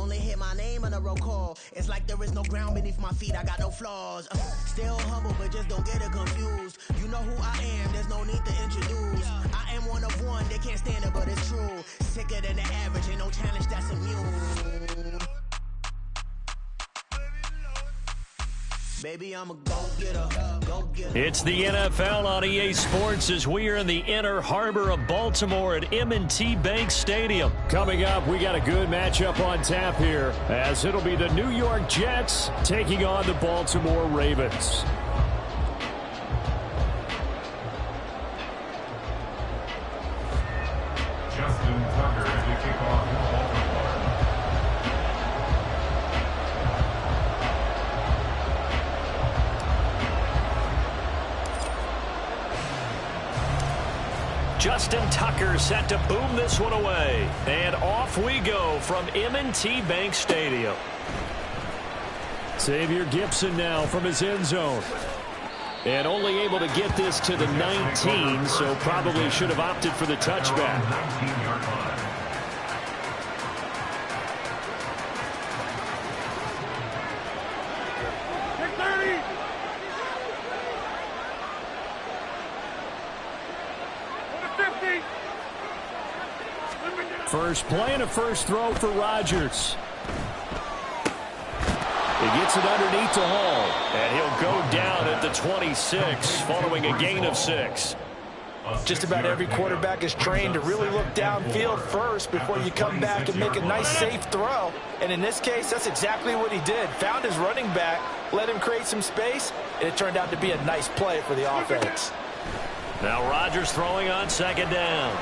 only hit my name on a roll call. It's like there is no ground beneath my feet, I got no flaws. Still humble, but just don't get it confused. You know who I am, there's no need to introduce. I am one of one, they can't stand it, but it's true. Sicker than the average, ain't no challenge that's immune. Baby, I'm a go-getter, go-getter. It's the NFL on EA Sports as we are in the inner harbor of Baltimore at M&T Bank Stadium. Coming up, we got a good matchup on tap here as it'll be the New York Jets taking on the Baltimore Ravens. Justin Tucker to kick off Baltimore. Justin Tucker set to boom this one away. And off we go from M&T Bank Stadium. Xavier Gipson now from his end zone. And only able to get this to the 19, so probably should have opted for the touchback. First play and a first throw for Rodgers. He gets it underneath to Hall, and he'll go down at the 26 following a gain of 6. Just about every quarterback is trained to really look downfield first before you come back and make a nice safe throw. And in this case, that's exactly what he did. Found his running back, let him create some space, and it turned out to be a nice play for the offense. Now Rodgers throwing on second down.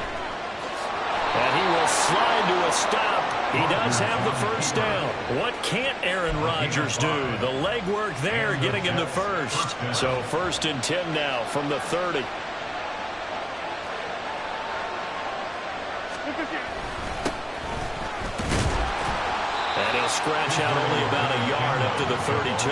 And he will slide to a stop. He does have the first down. What can't Aaron Rodgers do? The legwork there getting him to first. So 1st and 10 now from the 30. And he'll scratch out only about a yard up to the 32.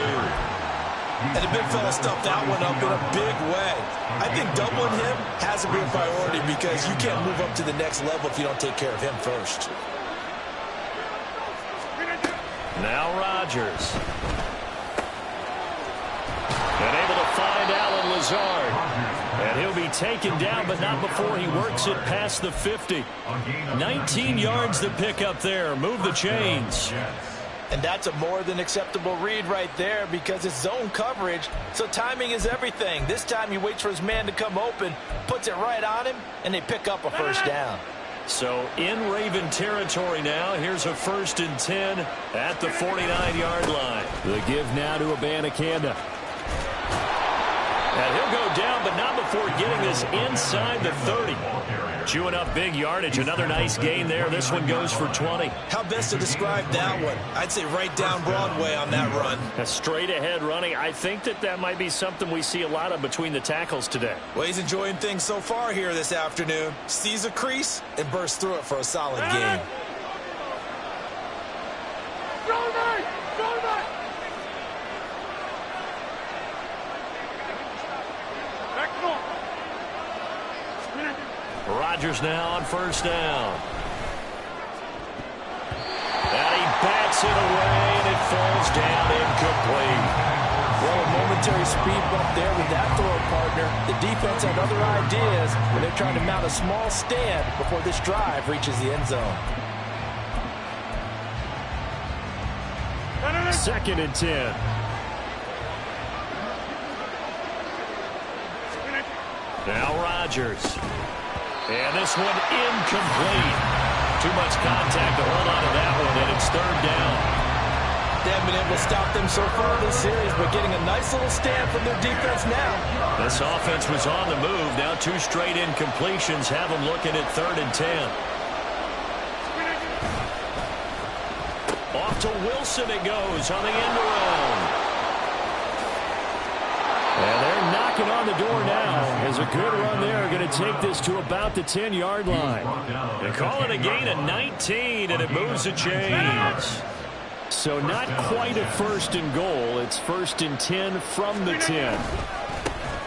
And the big fella stuffed that one up in a big way. I think doubling him has to be a priority because you can't move up to the next level if you don't take care of him first. Now Rodgers. And able to find Allen Lazard. And he'll be taken down, but not before he works it past the 50. 19 yards to pick up there. Move the chains. And that's a more than acceptable read right there because it's zone coverage, so timing is everything. This time he waits for his man to come open, puts it right on him, and they pick up a first down. So in Raven territory now, here's a 1st and 10 at the 49-yard line. The give now to Abanikanda. And he'll go down, but not before getting this inside the 30. Chewing up big yardage. Another nice gain there. This one goes for 20. How best to describe that one? I'd say right down Broadway on that run. A straight ahead running. I think that might be something we see a lot of between the tackles today. Well, he's enjoying things so far here this afternoon. Sees a crease and bursts through it for a solid game. Rodgers now on first down. And he bats it away, and it falls down incomplete. Well, a momentary speed bump there with that throw partner. The defense had other ideas, and they're trying to mount a small stand before this drive reaches the end zone. 2nd and 10. Now Rodgers. And this one incomplete. Too much contact to hold on to that one, and it's 3rd down. They haven't been able to stop them so far this series, but getting a nice little stand from their defense now. This offense was on the move. Now 2 straight incompletions have them looking at 3rd and 10. Off to Wilson it goes on the end around. And they're knocking on the door now. As a good run there, going to take this to about the 10-yard line. They call it a gain of 19, and it moves the chains. So not quite a 1st and goal. It's 1st and 10 from the 10.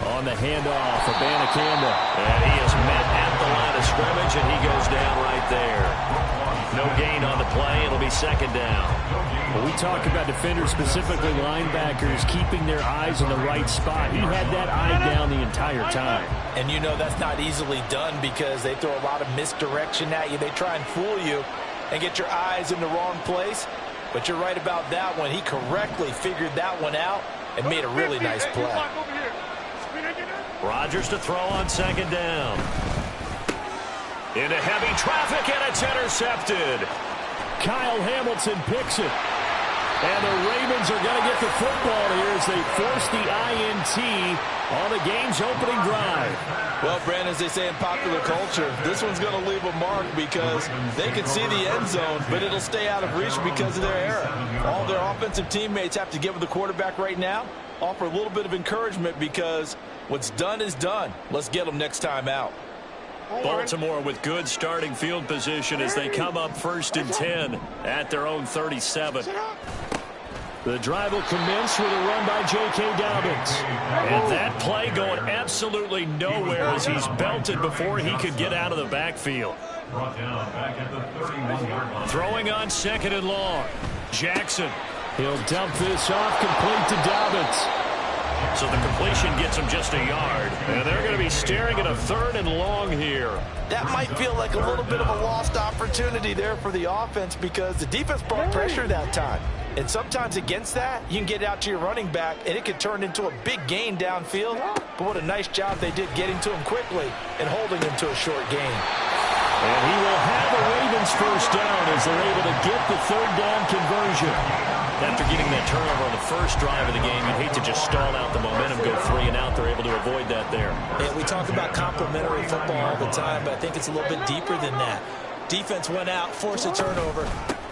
On the handoff, Abanikanda. And he is met at the line of scrimmage, and he goes down right there. No gain on the play. It'll be second down. When we talk about defenders, specifically linebackers, keeping their eyes in the right spot. He had that eye down the entire time. And you know that's not easily done because they throw a lot of misdirection at you. They try and fool you and get your eyes in the wrong place. But you're right about that one. He correctly figured that one out and made a really nice play. Rodgers to throw on second down. Into heavy traffic, and it's intercepted. Kyle Hamilton picks it. And the Ravens are going to get the football here as they force the INT on the game's opening drive. Well, Brandon, as they say in popular culture, this one's going to leave a mark because they can see the end zone, but it'll stay out of reach because of their error. All their offensive teammates have to give the quarterback right now, offer a little bit of encouragement because what's done is done. Let's get them next time out. Baltimore with good starting field position as they come up 1st and 10 at their own 37. The drive will commence with a run by J.K. Dobbins. And that play going absolutely nowhere as he's belted before he could get out of the backfield. Brought down back at the 31-yard line. Throwing on 2nd and long. Jackson. He'll dump this off complete to Dobbins. So the completion gets him just a yard. And they're going to be staring at a 3rd and long here. That might feel like a little bit of a lost opportunity there for the offense because the defense brought pressure that time. And sometimes against that, you can get out to your running back, and it could turn into a big gain downfield. But what a nice job they did getting to him quickly and holding him to a short gain. And he will have a Ravens first down as they're able to get the 3rd down conversion. After getting that turnover on the first drive of the game, you'd hate to just stall out the momentum, go 3 and out. They're able to avoid that there. And we talk about complementary football all the time, but I think it's a little bit deeper than that. Defense went out, forced a turnover,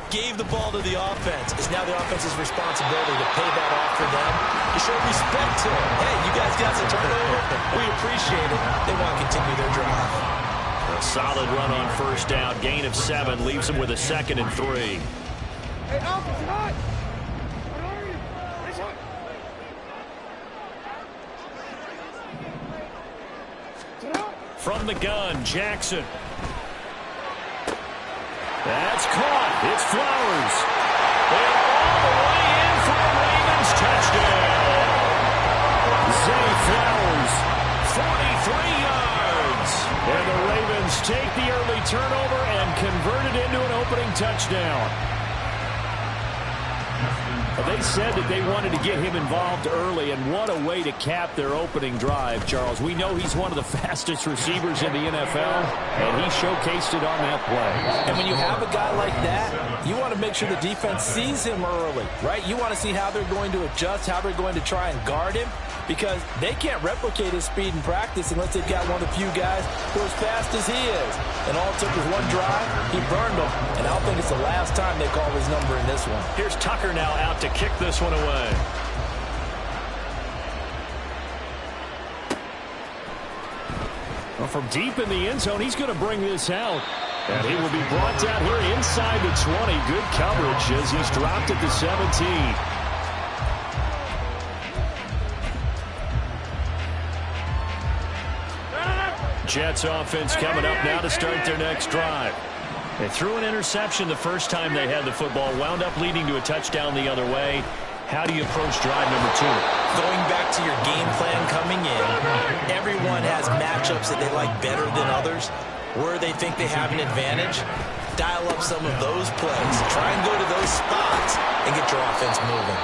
gave the ball to the offense. It's now the offense's responsibility to pay that off for them, to show respect to them. Hey, you guys got some turnover. We appreciate it. They want to continue their drive. A solid run on first down. Gain of 7 leaves them with a 2nd and 3. Hey, Alpha, tonight. From the gun, Jackson. That's caught. It's Flowers. And all the way in for a Ravens touchdown. Zay Flowers, 43 yards. And the Ravens take the early turnover and convert it into an opening touchdown. They said that they wanted to get him involved early, and what a way to cap their opening drive, Charles. We know he's one of the fastest receivers in the NFL, and he showcased it on that play. And when you have a guy like that, you want to make sure the defense sees him early, right? You want to see how they're going to adjust, how they're going to try and guard him, because they can't replicate his speed in practice unless they've got one of the few guys who are as fast as he is. And all it took was one drive. He burned them, and I don't think it's the last time they call his number in this one. Here's Tucker now out to kick this one away. Well, from deep in the end zone, he's going to bring this out. And he will be brought down here inside the 20. Good coverage as he's dropped at the 17. Jets offense coming up now to start their next drive. They threw an interception the first time they had the football, wound up leading to a touchdown the other way. How do you approach drive number 2? Going back to your game plan coming in, everyone has matchups that they like better than others. Where they think they have an advantage, dial up some of those plays. Try and go to those spots and get your offense moving.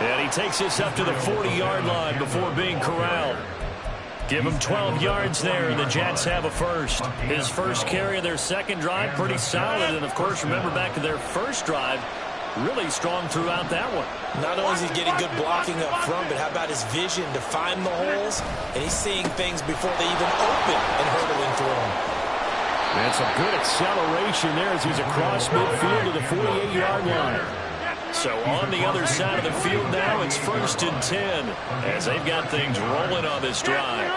And he takes this up to the 40-yard line before being corralled. Give him 12 yards there, and the Jets have a first. His first carry of their second drive, pretty solid. And, of course, remember back to their first drive, really strong throughout that one. Not only is he getting good blocking up front, but how about his vision to find the holes? And he's seeing things before they even open and hurdling through them. And some good acceleration there as he's across midfield to the 48-yard line. So on the other side of the field now, it's 1st and 10 as they've got things rolling on this drive.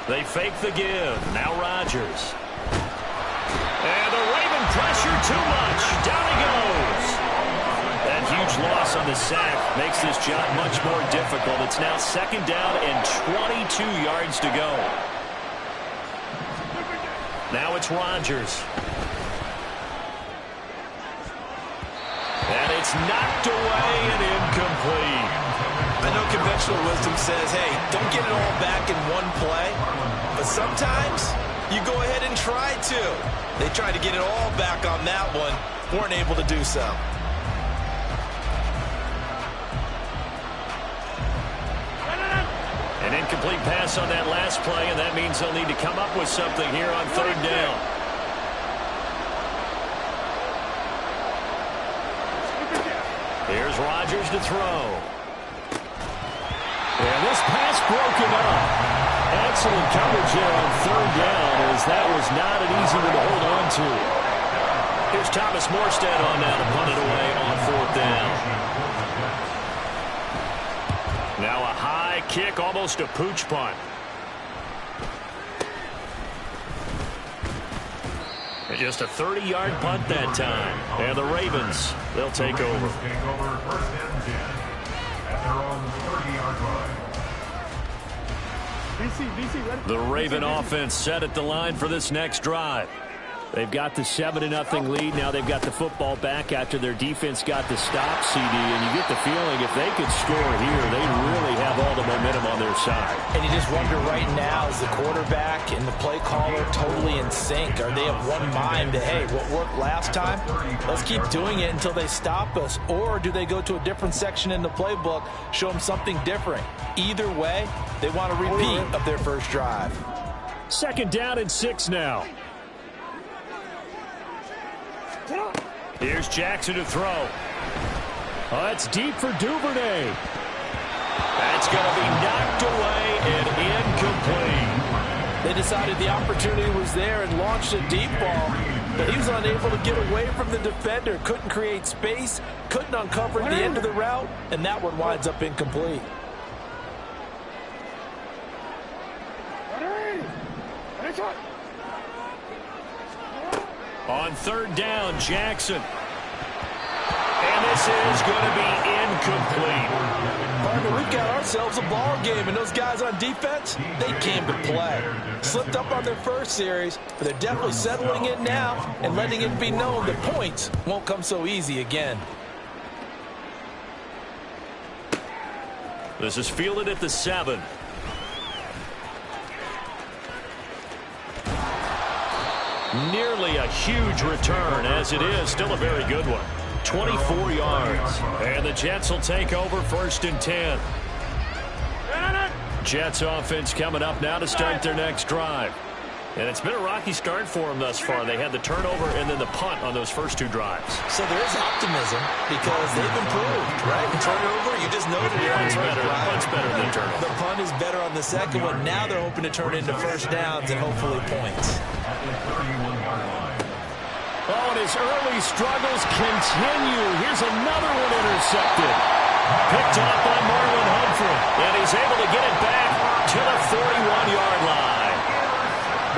They fake the give. Now Rodgers. And the Raven pressure too much. Down he goes. That huge loss on the sack makes this job much more difficult. It's now 2nd down and 22 yards to go. Now it's Rodgers. It's knocked away and incomplete. I know conventional wisdom says, hey, don't get it all back in one play. But sometimes you go ahead and try to. They tried to get it all back on that one. Weren't able to do so. An incomplete pass on that last play, and that means they'll need to come up with something here on third down. Here's Rodgers to throw. And this pass broken up. Excellent coverage here on third down, as that was not an easy one to hold on to. Here's Thomas Morstead on now to punt it away on fourth down. Now a high kick, almost a pooch punt. And just a 30-yard punt that time. And the Ravens, they'll take over. Take over first and 10 at their own 30-yard line. BC, ready? The Raven offense set at the line for this next drive. They've got the 7-0 lead. Now they've got the football back after their defense got the stop, CD. And you get the feeling if they could score here, they really have all the momentum on their side. And you just wonder right now, is the quarterback and the play caller totally in sync? Are they of one mind that, hey, what worked last time, let's keep doing it until they stop us? Or do they go to a different section in the playbook, show them something different? Either way, they want a repeat of their first drive. 2nd down and 6 now. Here's Jackson to throw. Oh, that's deep for Duvernay. That's going to be knocked away and incomplete. They decided the opportunity was there and launched a deep ball, but he was unable to get away from the defender. Couldn't create space, couldn't uncover the end of the route, and that one winds up incomplete. On 3rd down, Jackson. And this is going to be incomplete. Partner, we've got ourselves a ball game, and those guys on defense, they came to play. Slipped up on their first series, but they're definitely settling in now and letting it be known that points won't come so easy again. This is fielded at the 7. Nearly a huge return, as it is still a very good one. 24 yards. And the Jets will take over 1st and 10. Jets offense coming up now to start their next drive. And it's been a rocky start for them thus far. They had the turnover and then the punt on those first 2 drives. So there is optimism because they've improved, right? The turnover, you just noted it on the first drive. Punt's better than turnover. The punt is better on the second one. Now they're hoping to turn it into first downs and hopefully points. Oh, and his early struggles continue. Here's another one intercepted. Picked up by Marlon Humphrey. And he's able to get it back to the 41-yard line.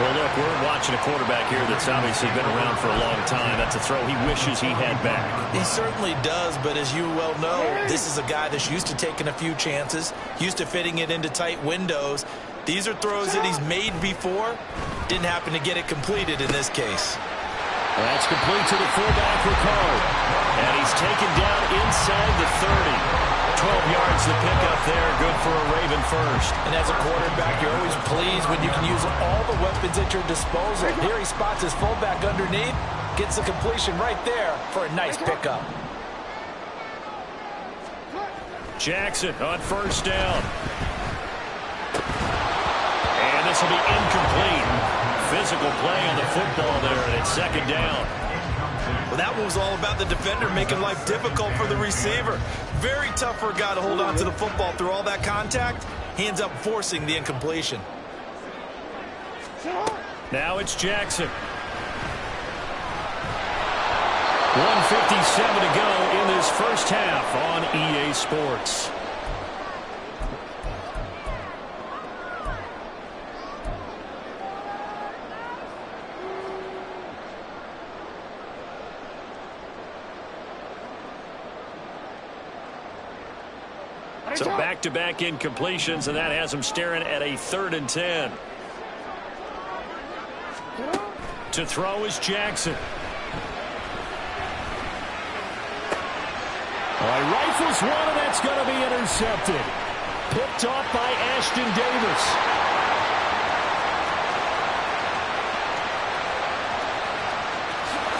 Well, look, we're watching a quarterback here that's obviously been around for a long time. That's a throw he wishes he had back. He certainly does, but as you well know, this is a guy that's used to taking a few chances, used to fitting it into tight windows. These are throws that he's made before. Didn't happen to get it completed in this case. That's complete to the fullback, Ricard. And he's taken down inside the 30. 12 yards the pickup there. Good for a Raven first. And as a quarterback, you're always pleased when you can use all the weapons at your disposal. Here he spots his fullback underneath, gets the completion right there for a nice pickup. Jackson on 1st down. And this will be incomplete. Physical play on the football there, and it's 2nd down. Well, that one was all about the defender making life difficult for the receiver. Very tough for a guy to hold on to the football through all that contact. He ends up forcing the incompletion. Now it's Jackson. 1:57 to go in this first half on EA Sports. So back-to-back incompletions, and that has them staring at a 3rd and 10. To throw is Jackson. He rifles one, and that's going to be intercepted. Picked off by Ashton Davis.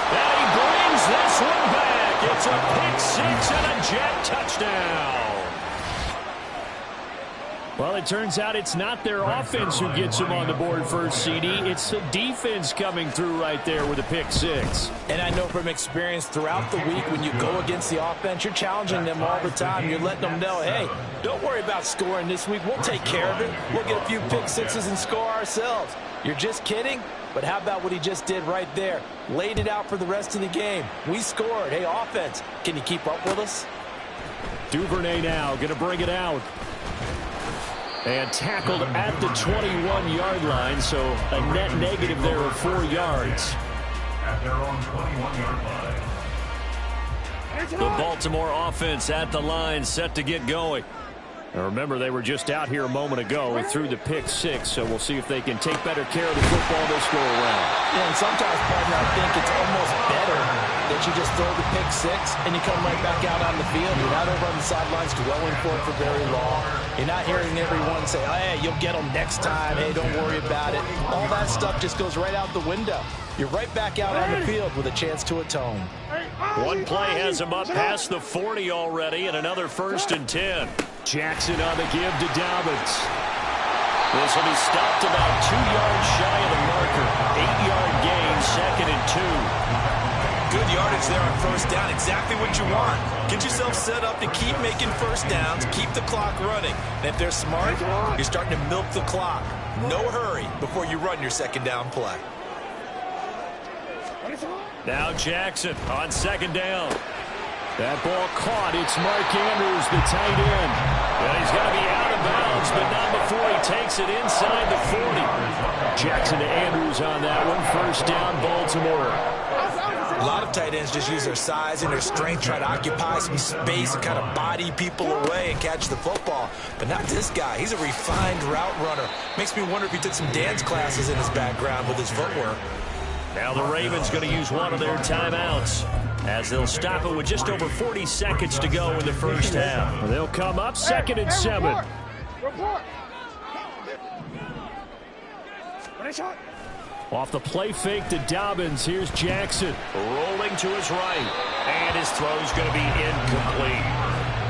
And he brings this one back. It's a pick six and a Jet touchdown. Well, it turns out it's not their offense who gets them on the board first, CD. It's the defense coming through right there with a pick six. And I know from experience throughout the week, when you go against the offense, you're challenging them all the time. You're letting them know, hey, don't worry about scoring this week. We'll take care of it. We'll get a few pick sixes and score ourselves. You're just kidding? But how about what he just did right there? Laid it out for the rest of the game. We scored. Hey, offense, can you keep up with us? Duvernay now going to bring it out. And tackled at the 21-yard line, so a net negative there of 4 yards. At their own 21-yard line. The Baltimore offense at the line, set to get going. Now remember, they were just out here a moment ago through the pick six, so we'll see if they can take better care of the football this go around. Yeah, and sometimes, partner, I think it's almost better that you just throw the pick six and you come right back out on the field. You're not over on the sidelines dwelling for it for very long. You're not hearing everyone say, oh, hey, you'll get them next time. Hey, don't worry about it. All that stuff just goes right out the window. You're right back out on the field with a chance to atone. One play has him up past the 40 already, and another 1st and 10. Jackson on the give to Dobbins. This will be stopped about 2 yards shy of the marker. 8-yard gain, 2nd and 2. Good yardage there on first down. Exactly what you want. Get yourself set up to keep making first downs, keep the clock running. And if they're smart, you're starting to milk the clock. No hurry before you run your second down play. Now Jackson on 2nd down. That ball caught. It's Mark Andrews, the tight end. Well, he's got to be out of bounds, but not before he takes it inside the 40. Jackson to Andrews on that one. 1st down, Baltimore. A lot of tight ends just use their size and their strength, try to occupy some space and kind of body people away and catch the football. But not this guy. He's a refined route runner. Makes me wonder if he took some dance classes in his background with his footwork. Now the Ravens going to use one of their timeouts as they'll stop it with just over 40 seconds to go in the first half. They'll come up 2nd and 7. Report. Off the play fake to Dobbins. Here's Jackson rolling to his right, and his throw's going to be incomplete.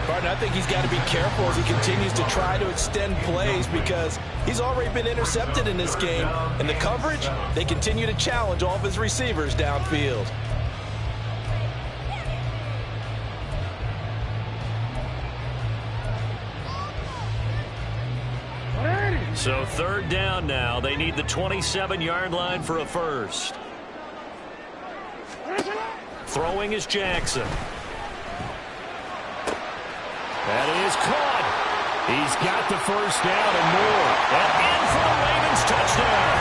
Barton, I think he's got to be careful as he continues to try to extend plays because he's already been intercepted in this game. And the coverage, they continue to challenge all of his receivers downfield. So 3rd down now. They need the 27-yard line for a first. Throwing is Jackson. That is caught. He's got the 1st down and more. And in for the Ravens touchdown.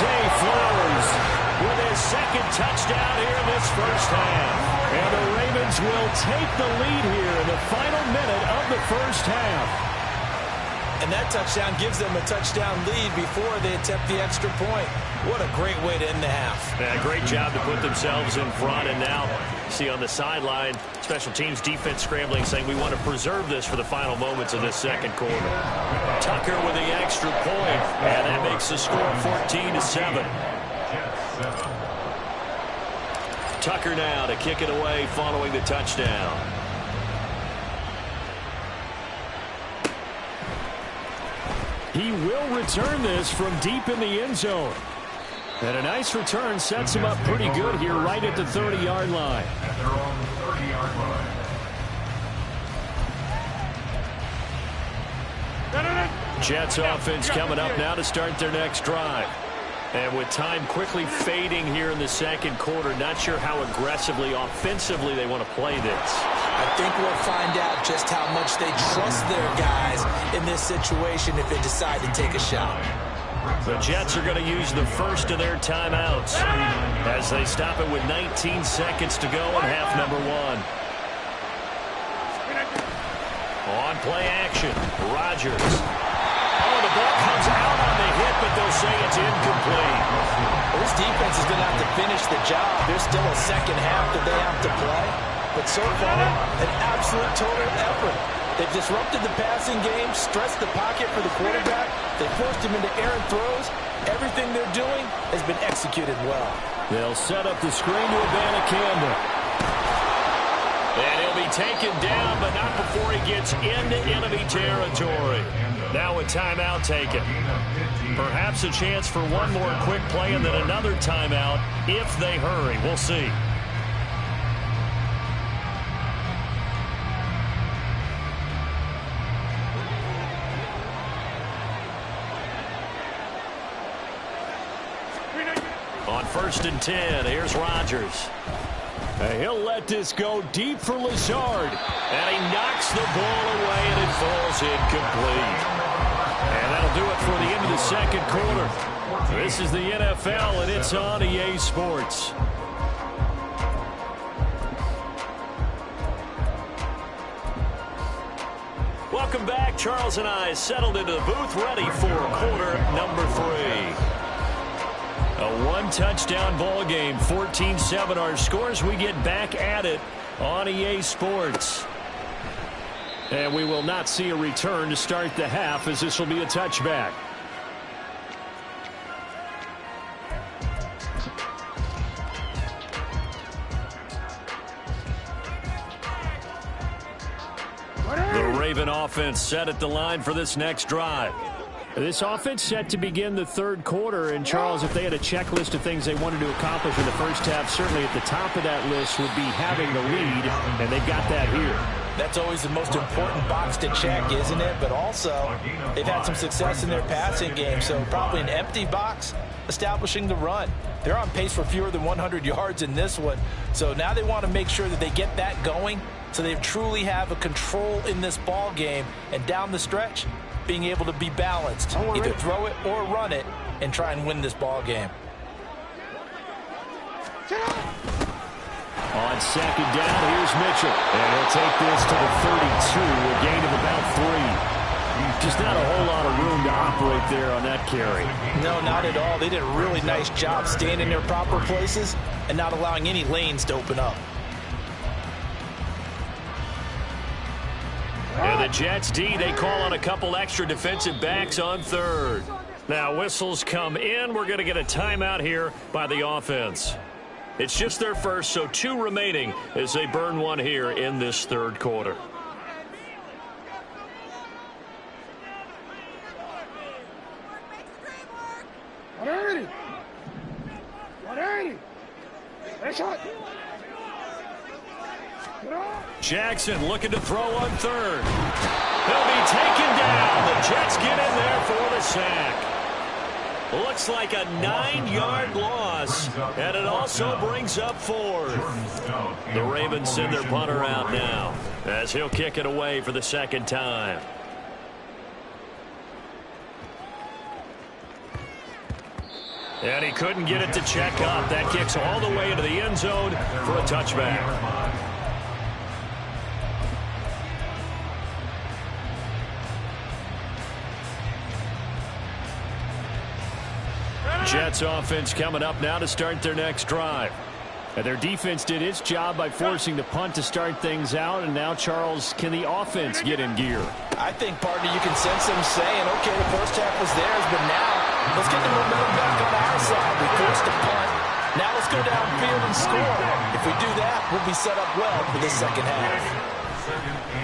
Zay Flowers with his 2nd touchdown here in this first half. And the Ravens will take the lead here in the final minute of the first half. And that touchdown gives them a touchdown lead before they attempt the extra point. What a great way to end the half. Yeah, great job to put themselves in front. And now, see on the sideline, special teams defense scrambling, saying we want to preserve this for the final moments of this 2nd quarter. Tucker with the extra point, and that makes the score 14-7. Tucker now to kick it away following the touchdown. He will return this from deep in the end zone. And a nice return sets him up pretty good here right at the 30-yard line. At their own 30-yard line. Jets offense coming up now to start their next drive. And with time quickly fading here in the 2nd quarter, not sure how aggressively, offensively they want to play this. I think we'll find out just how much they trust their guys in this situation if they decide to take a shot. The Jets are going to use the first of their timeouts as they stop it with 19 seconds to go in half number 1. On play action, Rodgers. Oh, the ball comes out on the hit, but they'll say it's incomplete. This defense is going to have to finish the job. There's still a second half that they have to play. but so far, an absolute total effort. They've disrupted the passing game, stretched the pocket for the quarterback. They forced him into errant throws. Everything they're doing has been executed well. They'll set up the screen to Abanikanda. And he'll be taken down, but not before he gets into enemy territory. Now a timeout taken. Perhaps a chance for one more quick play and then another timeout if they hurry. We'll see. On 1st and 10, here's Rodgers. He'll let this go deep for Lazard. And he knocks the ball away, and it falls incomplete. And that'll do it for the end of the second quarter. This is the NFL, and it's on EA Sports. Welcome back. Charles and I settled into the booth, ready for quarter number 3. A one-touchdown ball game, 14-7 our scores. We get back at it on EA Sports. And we will not see a return to start the half, as this will be a touchback. The Raven offense set at the line for this next drive. This offense set to begin the third quarter, and Charles, if they had a checklist of things they wanted to accomplish in the first half, certainly at the top of that list would be having the lead, and they've got that here. That's always the most important box to check, isn't it? But also, they've had some success in their passing game, so probably an empty box establishing the run. They're on pace for fewer than 100 yards in this one, so now they want to make sure that they get that going so they truly have a control in this ball game, and down the stretch, being able to be balanced, either throw it or run it, and try and win this ball game. On second down, here's Mitchell. And he'll take this to the 32, a gain of about 3. Just not a whole lot of room to operate there on that carry. No, not at all. They did a really nice job staying in their proper places and not allowing any lanes to open up. And the Jets D, they call on a couple extra defensive backs on third. Now whistles come in. We're going to get a timeout here by the offense. It's just their first, so 2 remaining as they burn one here in this third quarter. Jackson looking to throw on third. He'll be taken down. The Jets get in there for the sack. Looks like a 9-yard loss, and it also brings up 4th. The Ravens send their punter out now as he'll kick it away for the second time. And he couldn't get it to check up. That kicks all the way into the end zone for a touchback. Jets offense coming up now to start their next drive. And their defense did its job by forcing the punt to start things out. And now, Charles, can the offense get in gear? I think, partner, you can sense them saying, okay, the first half was theirs, but now let's get the momentum back on our side. We forced the punt. Now let's go downfield and score. If we do that, we'll be set up well for the second half.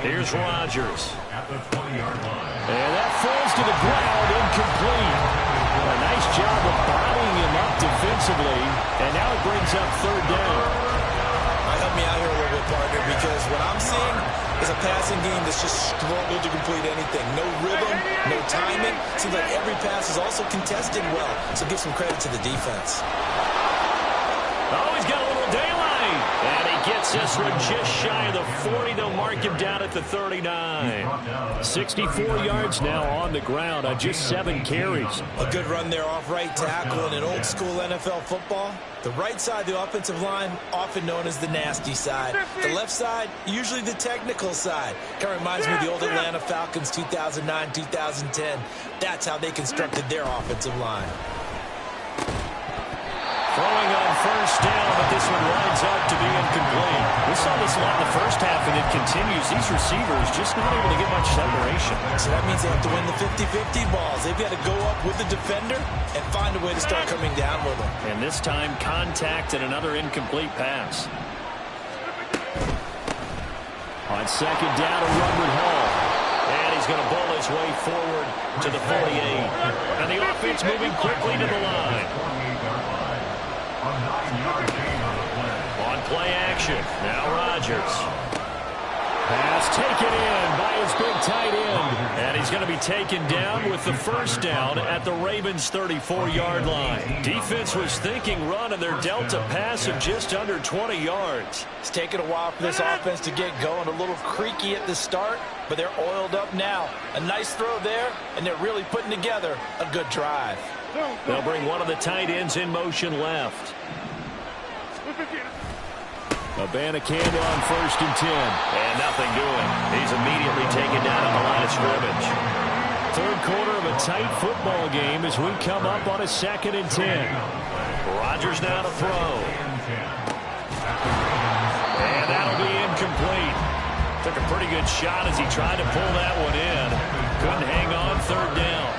Here's Rodgers. And that falls to the ground, incomplete. A nice job of bodying him up defensively, and now it brings up third down. Help me out here a little bit, partner, because what I'm seeing is a passing game that's just struggled to complete anything. No rhythm, no timing. Seems like every pass is also contested well, so give some credit to the defense. Oh, he's got a little daylight. And he gets this one just shy of the 40. They'll mark him down at the 39. 64 yards now on the ground on just 7 carries. A good run there off right tackle in an old-school NFL football. The right side, the offensive line, often known as the nasty side. The left side, usually the technical side. Kind of reminds me of the old Atlanta Falcons 2009, 2010. That's how they constructed their offensive line. Throwing on first down, but this one lines up to be incomplete. We saw this a lot in the and it continues. These receivers just not able to get much separation. So that means they have to win the 50-50 balls. They've got to go up with the defender and find a way to start coming down with them. And this time, contact and another incomplete pass. On second down, a run with Hall. And he's going to bowl his way forward to the 48. And the offense moving quickly to the line. On play action, now Rodgers. Pass taken in by his big tight end. And he's going to be taken down with the first down at the Ravens' 34-yard line. Defense was thinking run, and they're dealt a pass of just under 20 yards. It's taken a while for this offense to get going. A little creaky at the start, but they're oiled up now. A nice throw there, and they're really putting together a good drive. They'll bring one of the tight ends in motion left. Abanikanda on 1st and 10. And nothing doing. He's immediately taken down at the line of scrimmage. Third quarter of a tight football game as we come up on a 2nd and 10. Rodgers now to throw. And that'll be incomplete. Took a pretty good shot as he tried to pull that one in. Couldn't hang on 3rd down.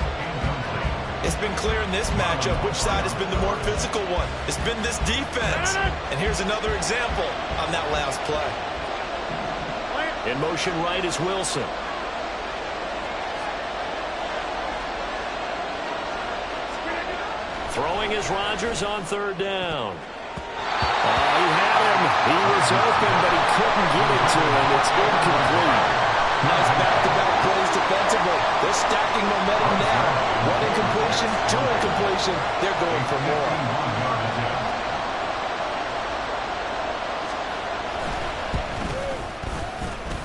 It's been clear in this matchup which side has been the more physical one. It's been this defense. And here's another example on that last play. In motion right is Wilson. Throwing is Rodgers on 3rd down. He had him. He was open, but he couldn't get it to him. It's incomplete. Nice back-to-back plays defensively. They're stacking momentum now. 1 incompletion, 2 incompletion. They're going for more.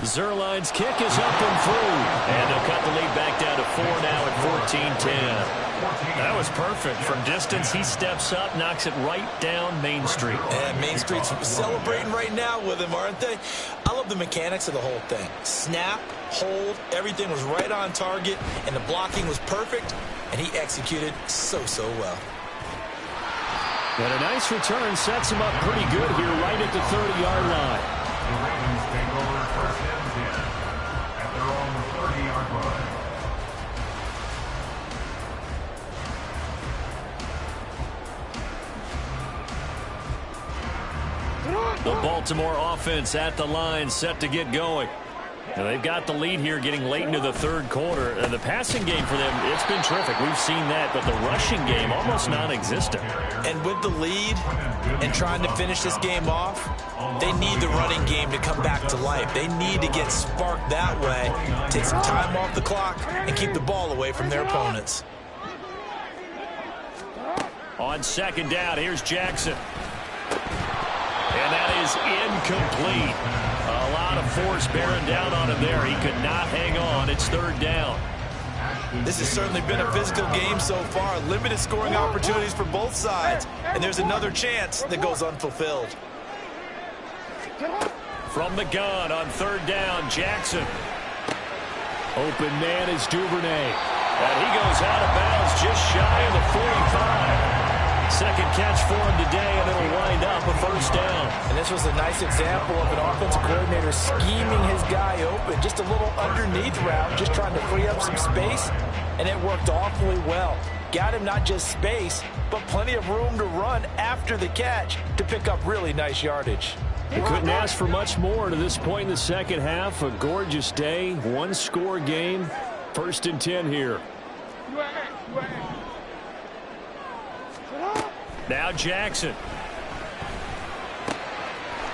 Zuerlein's kick is up and through. And they'll cut the lead back down to 4 now at 14-10. That was perfect. From distance, he steps up, knocks it right down Main Street. And Main Street's celebrating right now with him, aren't they? I love the mechanics of the whole thing. Snap, hold, everything was right on target, and the blocking was perfect, and he executed so well. And a nice return sets him up pretty good here right at the 30-yard line. The Ravens take over 1st and 10 at their own 30-yard line. The Baltimore offense at the line, set to get going. Now they've got the lead here getting late into the 3rd quarter. The passing game for them, it's been terrific. We've seen that, but the rushing game almost non-existent. And with the lead and trying to finish this game off, they need the running game to come back to life. They need to get sparked that way, take some time off the clock, and keep the ball away from their opponents. On 2nd down, here's Jackson. And that is incomplete. A lot of force bearing down on him there. He could not hang on. It's 3rd down. This has certainly been a physical game so far. Limited scoring opportunities for both sides. And there's another chance that goes unfulfilled. From the gun on 3rd down, Jackson. Open man is Duvernay. And he goes out of bounds just shy of the 45. Second catch for him today, and it'll wind up a 1st down. And this was a nice example of an offensive coordinator scheming his guy open. Just a little underneath route, just trying to free up some space, and it worked awfully well. Got him not just space, but plenty of room to run after the catch to pick up really nice yardage. You couldn't ask for much more to this point in the second half. A gorgeous day, 1-score game. 1st and 10 here. Now Jackson.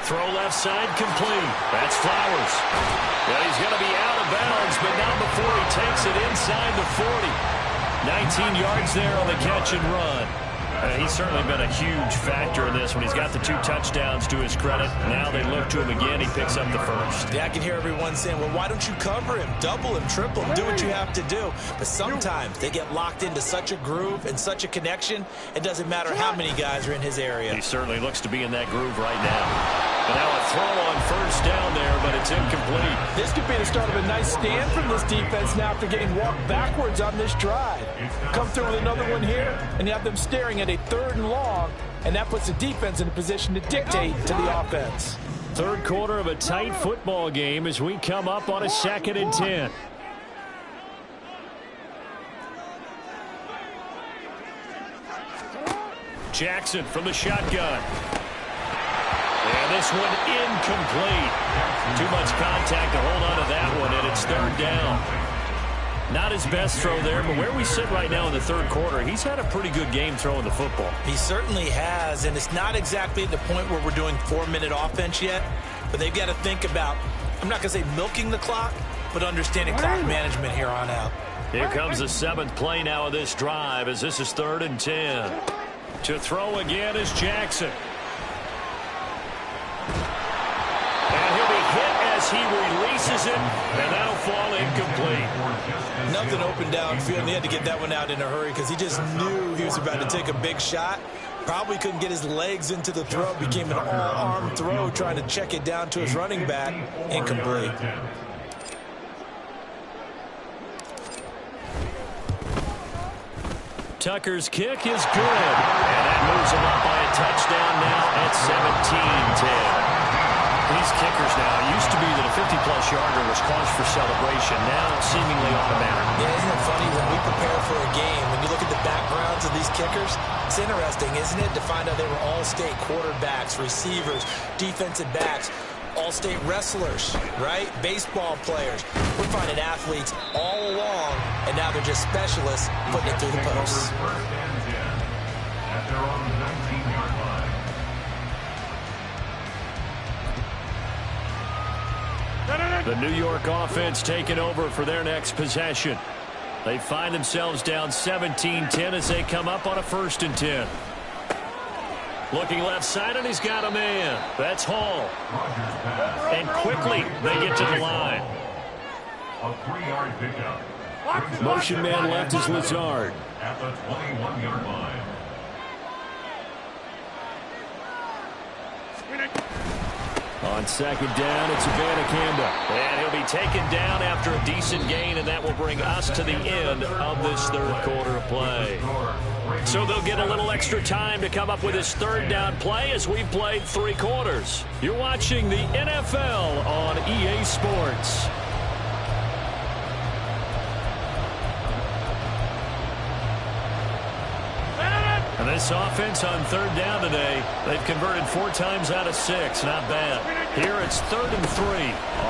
Throw left side complete. That's Flowers. Well, he's going to be out of bounds, but not before he takes it inside the 40. 19 yards there on the catch and run. He's certainly been a huge factor in this when he's got the 2 touchdowns to his credit. Now they look to him again. He picks up the 1st. Yeah, I can hear everyone saying, well, why don't you cover him? Double him, triple him, do what you have to do. But sometimes they get locked into such a groove and such a connection, it doesn't matter how many guys are in his area. He certainly looks to be in that groove right now. And now a throw on 1st down there, but it's incomplete. This could be the start of a nice stand from this defense now after getting walked backwards on this drive. Come through with another one here, and you have them staring at a 3rd and long, and that puts the defense in a position to dictate to the offense. third quarter of a tight football game as we come up on a 2nd and 10. Jackson from the shotgun. And this one incomplete. Too much contact to hold on to that one, and it's 3rd down. Not his best throw there, but where we sit right now in the third quarter, he's had a pretty good game throwing the football. He certainly has, and it's not exactly at the point where we're doing 4-minute offense yet, but they've got to think about, I'm not going to say milking the clock, but understanding clock management here on out. Here comes the 7th play now of this drive as this is 3rd and 10. To throw again is Jackson. And he'll be hit as he releases it, and that'll fall incomplete. Nothing open downfield, and he had to get that one out in a hurry because he just knew he was about to take a big shot. Probably couldn't get his legs into the throw. Became an all-arm throw trying to check it down to his running back. Incomplete. Tucker's kick is good, and that moves him up by a touchdown now at 17-10. These kickers now, it used to be that a 50-plus yarder was cause for celebration. Now seemingly automatic. Yeah, isn't it funny when we prepare for a game, when you look at the backgrounds of these kickers, it's interesting, isn't it, to find out they were all-state quarterbacks, receivers, defensive backs, all-state wrestlers, right? Baseball players. We're finding athletes all along, and now they're just specialists putting it through the posts. 1st and 10 at their own 19-yard line. The New York offense taking over for their next possession. They find themselves down 17-10 as they come up on a 1st and 10. Looking left side, and he's got a man. That's Hall. And quickly, they get to the line. A 3-yard pickup. Motion man left is Lazard. At the 21-yard line. On 2nd down, it's Savannah Campbell. And he'll be taken down after a decent gain, and that will bring us to the end of this third quarter of play. So they'll get a little extra time to come up with his 3rd down play as we've played 3 quarters. You're watching the NFL on EA Sports. And this offense on 3rd down today, they've converted 4 times out of 6. Not bad. Here it's 3rd and 3.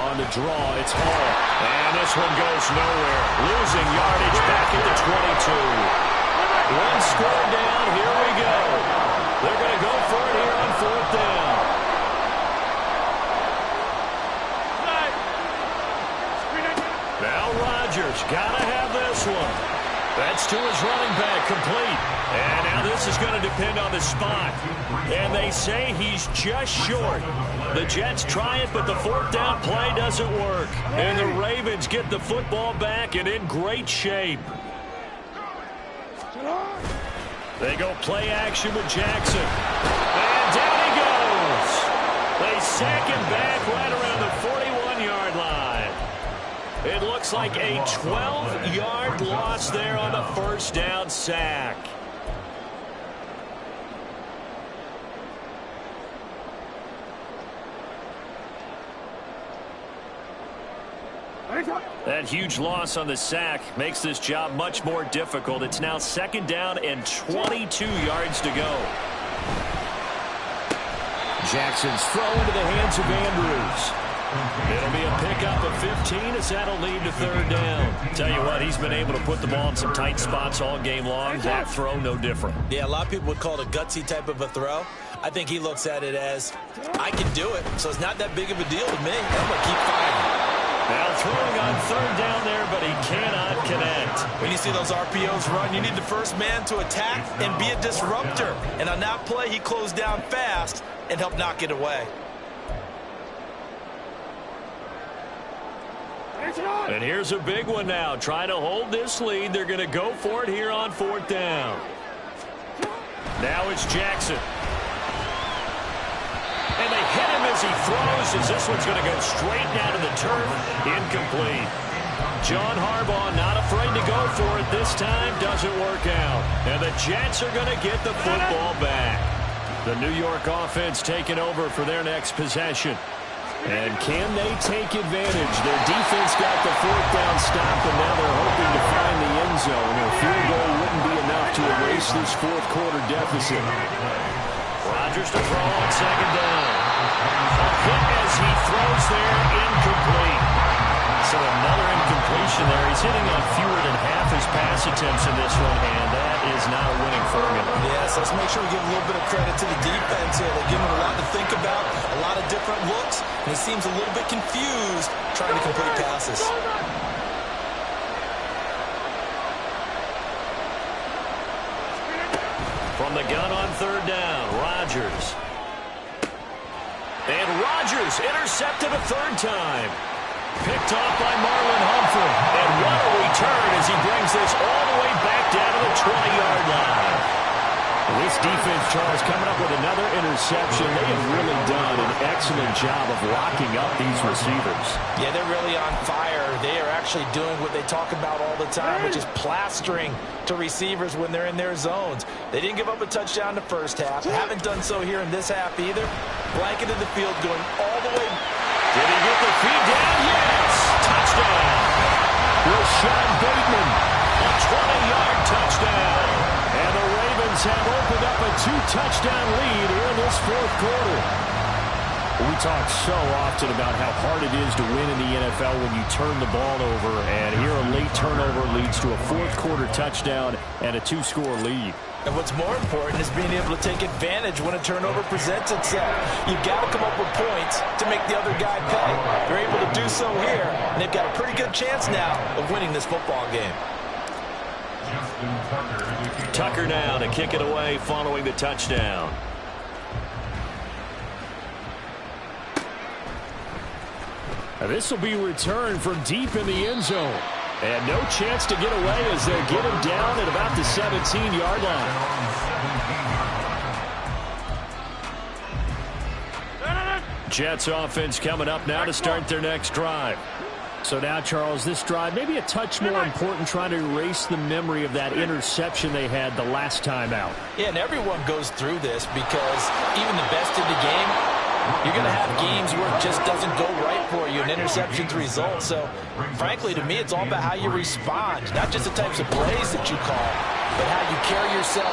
On the draw, it's Hall. And this one goes nowhere. Losing yardage back at the 22. 1 score down. Here we go. They're going to go for it here on 4th down. Now Rodgers got to have this one. That's to his running back, complete. And now this is going to depend on the spot. And they say he's just short. The Jets try it, but the 4th down play doesn't work. And the Ravens get the football back and in great shape. They go play action with Jackson. And down he goes. They sack him back right around the 41-yard line. It looks like a 12-yard loss there on the 1st down sack. That huge loss on the sack makes this job much more difficult. It's now 2nd down and 22 yards to go. Jackson's throw into the hands of Andrews. It'll be a pickup of 15 as that'll lead to 3rd down. Tell you what, he's been able to put the ball in some tight spots all game long. That throw, no different. Yeah, a lot of people would call it a gutsy type of a throw. I think he looks at it as, I can do it, so it's not that big of a deal to me. I'm going to keep firing. Now throwing on 3rd down there, but he cannot connect. When you see those RPOs run, you need the first man to attack and be a disruptor. And on that play, he closed down fast and helped knock it away. And here's a big one now. Trying to hold this lead. They're going to go for it here on 4th down. Now it's Jackson. And they hit him as he throws, as this one's going to go straight down to the turf. Incomplete. John Harbaugh not afraid to go for it this time. Doesn't work out. And the Jets are going to get the football back. The New York offense taking over for their next possession. And can they take advantage? Their defense got the fourth down stop, and now they're hoping to find the end zone. A field goal wouldn't be enough to erase this fourth quarter deficit. Rodgers to throw on second down. A hit as he throws there, incomplete. So another incompletion there. He's hitting on fewer than half his pass attempts in this one, and that is not a winning formula. Yes, let's make sure we give a little bit of credit to the defense here. They're giving him a lot to think about, a lot of different looks, and he seems a little bit confused trying to complete passes. From the gun on third down, Rodgers. And Rodgers intercepted a third time. Picked off by Marlon Humphrey. And what a return as he brings this all the way back down to the 20-yard line. This defense, Charles, coming up with another interception. They have really done an excellent job of locking up these receivers. Yeah, they're really on fire. They are actually doing what they talk about all the time, which is plastering to receivers when they're in their zones. They didn't give up a touchdown the first half. Haven't done so here in this half either. Blanketed the field, going all the way. Did he get the feed down? Yes! Touchdown! Rashad Bateman, a 20-yard touchdown. And the Ravens have opened up a 2-touchdown lead here in this fourth quarter. We talk so often about how hard it is to win in the NFL when you turn the ball over, and here a late turnover leads to a fourth quarter touchdown and a 2-score lead. And what's more important is being able to take advantage when a turnover presents itself. You've got to come up with points to make the other guy pay. They're able to do so here, and they've got a pretty good chance now of winning this football game. Tucker now to kick it away following the touchdown. This will be returned from deep in the end zone. And no chance to get away as they get him down at about the 17-yard line. Jets offense coming up now to start their next drive. So now, Charles, this drive maybe a touch more important, trying to erase the memory of that interception they had the last time out. Yeah, and everyone goes through this because even the best in the game, you're going to have games where it just doesn't go right for you, and interceptions result. So, frankly, to me, it's all about how you respond, not just the types of plays that you call, but how you carry yourself,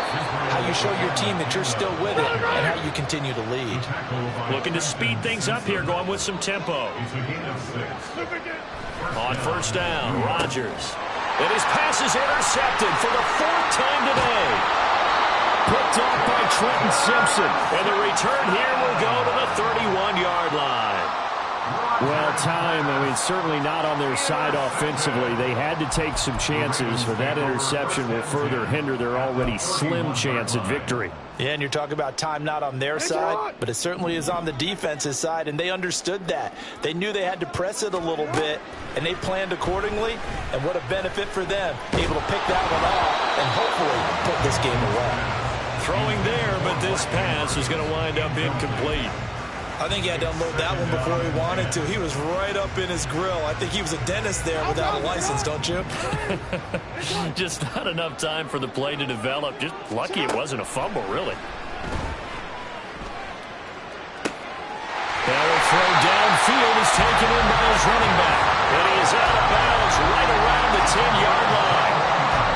how you show your team that you're still with it, and how you continue to lead. Looking to speed things up here, going with some tempo. On first down, Rodgers. And his pass is intercepted for the fourth time today. Picked off by Trenton Simpson. And the return here will go to the 31-yard line. Well, time, certainly not on their side offensively. They had to take some chances, but that interception will further hinder their already slim chance at victory. Yeah, and you're talking about time not on their side, but it certainly is on the defense's side, and they understood that. They knew they had to press it a little bit, and they planned accordingly, and what a benefit for them, able to pick that one off and hopefully put this game away. Throwing there, but this pass is going to wind up incomplete. I think he had to unload that one before he wanted to. He was right up in his grill. I think he was a dentist there without a license, don't you? Just not enough time for the play to develop. Just lucky it wasn't a fumble, really. That'll throw downfield is taken in by his running back. And he is out of bounds right around the 10-yard line.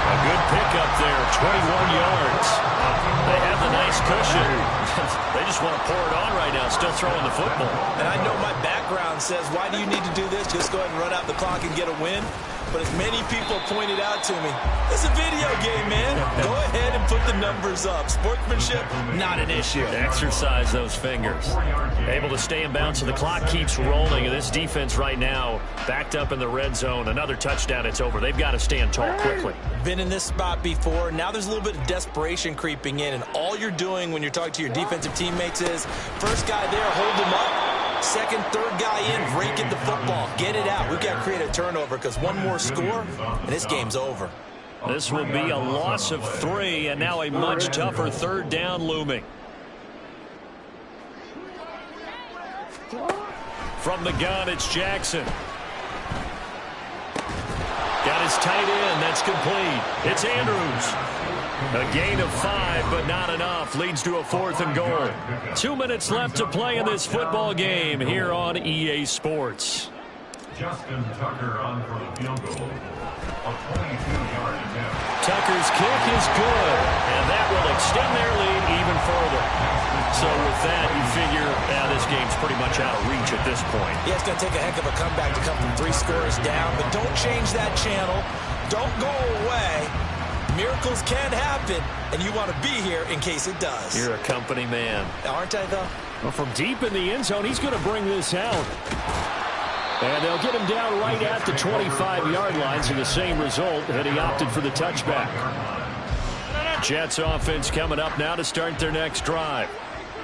A good pickup there, 21 yards. They have the nice cushion. They just want to pour it on right now, still throwing the football. And I know my background says, why do you need to do this? Just go ahead and run out the clock and get a win. But as many people pointed out to me, it's a video game, man. Go ahead and put the numbers up. Sportsmanship, not an issue. Exercise those fingers. Able to stay in bounds, so the clock keeps rolling. And this defense right now, backed up in the red zone. Another touchdown, it's over. They've got to stand tall quickly. Been in this spot before. Now there's a little bit of desperation creeping in. And all you're doing when you're talking to your defensive teammates is, first guy there, hold him up. Second, third guy in, rake at the football. Get it out. We've got to create a turnover because one more score, and this game's over. This will be a loss of 3, and now a much tougher third down looming. From the gun, it's Jackson. Got his tight end. That's complete. It's Andrews. A gain of 5, but not enough. Leads to a 4th and goal. 2 minutes left to play in this football game here on EA Sports. Justin Tucker on for the field goal. A 22-yard attempt. Tucker's kick is good, and that will extend their lead even further. So with that, you figure this game's pretty much out of reach at this point. Yeah, it's going to take a heck of a comeback to come from 3 scores down, but don't change that channel. Don't go away. Miracles can happen, and you want to be here in case it does. You're a company man. Aren't I, though? Well, from deep in the end zone, he's going to bring this out. And they'll get him down right at the 25-yard line, so the same result, and he opted for the touchback. Jets offense coming up now to start their next drive.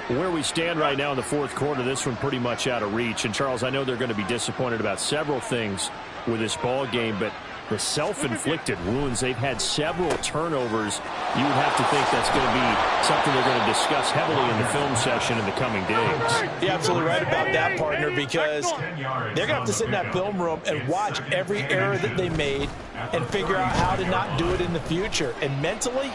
Where we stand right now in the 4th quarter, this one pretty much out of reach. And, Charles, I know they're going to be disappointed about several things with this ball game, but the self-inflicted wounds, they've had several turnovers. You would have to think that's going to be something they're going to discuss heavily in the film session in the coming days. You're absolutely right about that, partner, because they're going to have to sit in that film room and watch every error that they made and figure out how to not do it in the future. And mentally,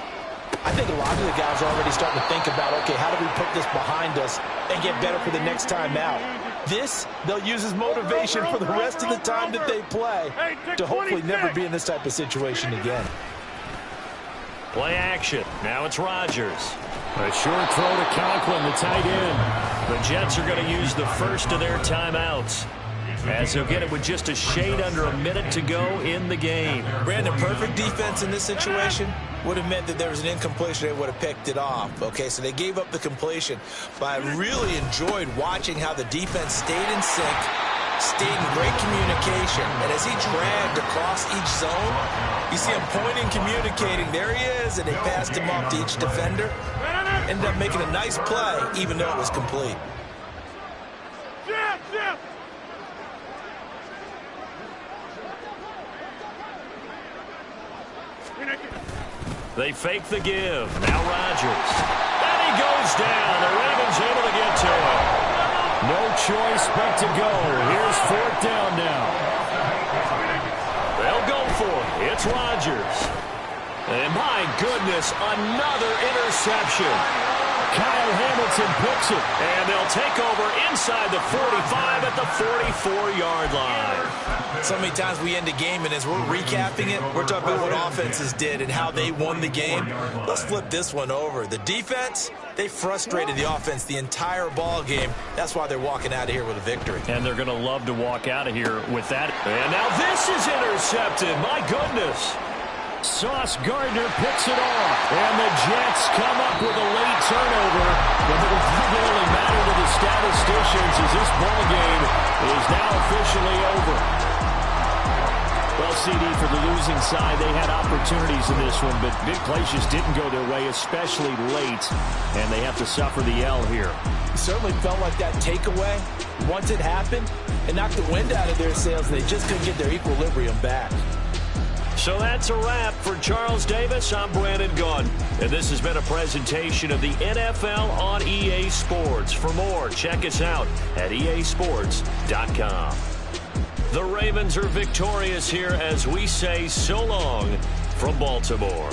I think a lot of the guys are already starting to think about, okay, how do we put this behind us and get better for the next time out? This, they'll use as motivation for the rest of the time that they play to hopefully never be in this type of situation again. Play action. Now it's Rodgers. A short throw to Conklin, the tight end. The Jets are going to use the first of their timeouts, as they'll get it with just a shade under a minute to go in the game. Brandon, perfect defense in this situation would have meant that there was an incompletion. They would have picked it off. Okay, so they gave up the completion. But I really enjoyed watching how the defense stayed in sync, stayed in great communication. And as he dragged across each zone, you see him pointing, communicating. There he is, and they passed him off to each defender. Ended up making a nice play, even though it was complete. They fake the give. Now Rodgers. And he goes down. The Ravens able to get to him. No choice but to go. Here's 4th down now. They'll go for it. It's Rodgers. And my goodness, another interception. Kyle Hamilton picks it. And they'll take over inside the 45 at the 44-yard line. So many times we end a game, and as we're recapping it, we're talking about what offenses did and how they won the game. Let's flip this one over. The defense, they frustrated the offense the entire ball game. That's why they're walking out of here with a victory. And they're going to love to walk out of here with that. And now this is intercepted. My goodness. Sauce Gardner picks it off. And the Jets come up with a late turnover. But it will really matter to the statisticians as this ball game is now officially over. Well, CD, for the losing side, they had opportunities in this one, but big plays just didn't go their way, especially late, and they have to suffer the L here. It certainly felt like that takeaway, once it happened, it knocked the wind out of their sails, and they just couldn't get their equilibrium back. So that's a wrap for Charles Davis. I'm Brandon Gaudin, and this has been a presentation of the NFL on EA Sports. For more, check us out at easports.com. The Ravens are victorious here as we say so long from Baltimore.